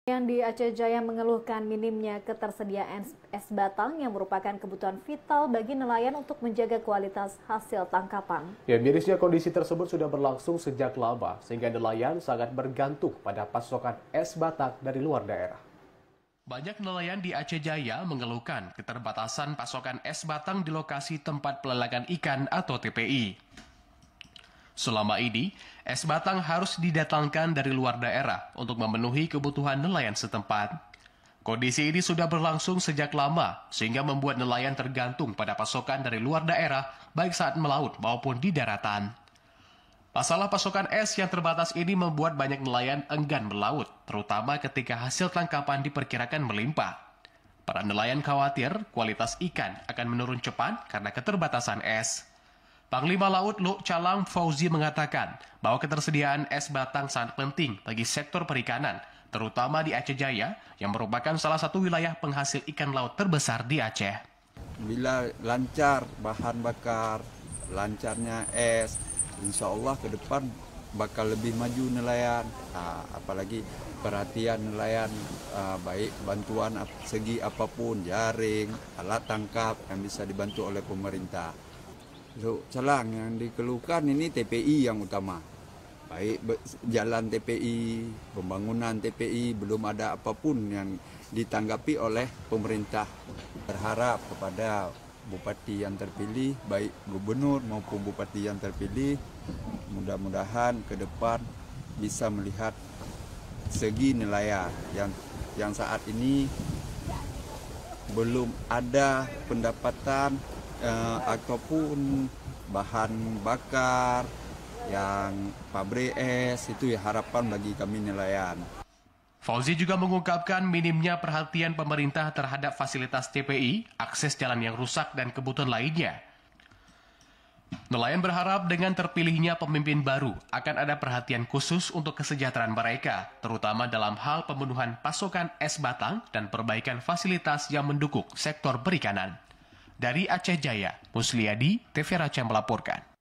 Yang di Aceh Jaya mengeluhkan minimnya ketersediaan es batang yang merupakan kebutuhan vital bagi nelayan untuk menjaga kualitas hasil tangkapan. Ya, mirisnya kondisi tersebut sudah berlangsung sejak lama, sehingga nelayan sangat bergantung pada pasokan es batang dari luar daerah. Banyak nelayan di Aceh Jaya mengeluhkan keterbatasan pasokan es batang di lokasi tempat pelelangan ikan atau TPI. Selama ini, es batang harus didatangkan dari luar daerah untuk memenuhi kebutuhan nelayan setempat. Kondisi ini sudah berlangsung sejak lama, sehingga membuat nelayan tergantung pada pasokan dari luar daerah, baik saat melaut maupun di daratan. Masalah pasokan es yang terbatas ini membuat banyak nelayan enggan melaut, terutama ketika hasil tangkapan diperkirakan melimpah. Para nelayan khawatir kualitas ikan akan menurun cepat karena keterbatasan es. Panglima Laut Luk Calang Fauzi mengatakan bahwa ketersediaan es batang sangat penting bagi sektor perikanan, terutama di Aceh Jaya yang merupakan salah satu wilayah penghasil ikan laut terbesar di Aceh. Bila lancar bahan bakar, lancarnya es, insya Allah ke depan bakal lebih maju nelayan. Apalagi perhatian nelayan, baik bantuan segi apapun, jaring, alat tangkap yang bisa dibantu oleh pemerintah. Calang yang dikeluhkan ini TPI yang utama. Baik jalan TPI, pembangunan TPI, belum ada apapun yang ditanggapi oleh pemerintah. Berharap kepada Bupati yang terpilih, baik gubernur maupun Bupati yang terpilih, mudah-mudahan ke depan bisa melihat segi nelayan yang saat ini belum ada pendapatan ataupun bahan bakar yang pabrik es, itu ya harapan bagi kami nelayan. Fauzi juga mengungkapkan minimnya perhatian pemerintah terhadap fasilitas TPI, akses jalan yang rusak, dan kebutuhan lainnya. Nelayan berharap dengan terpilihnya pemimpin baru akan ada perhatian khusus untuk kesejahteraan mereka, terutama dalam hal pemenuhan pasokan es batang dan perbaikan fasilitas yang mendukung sektor perikanan. Dari Aceh Jaya, Musliadi, TV Aceh melaporkan.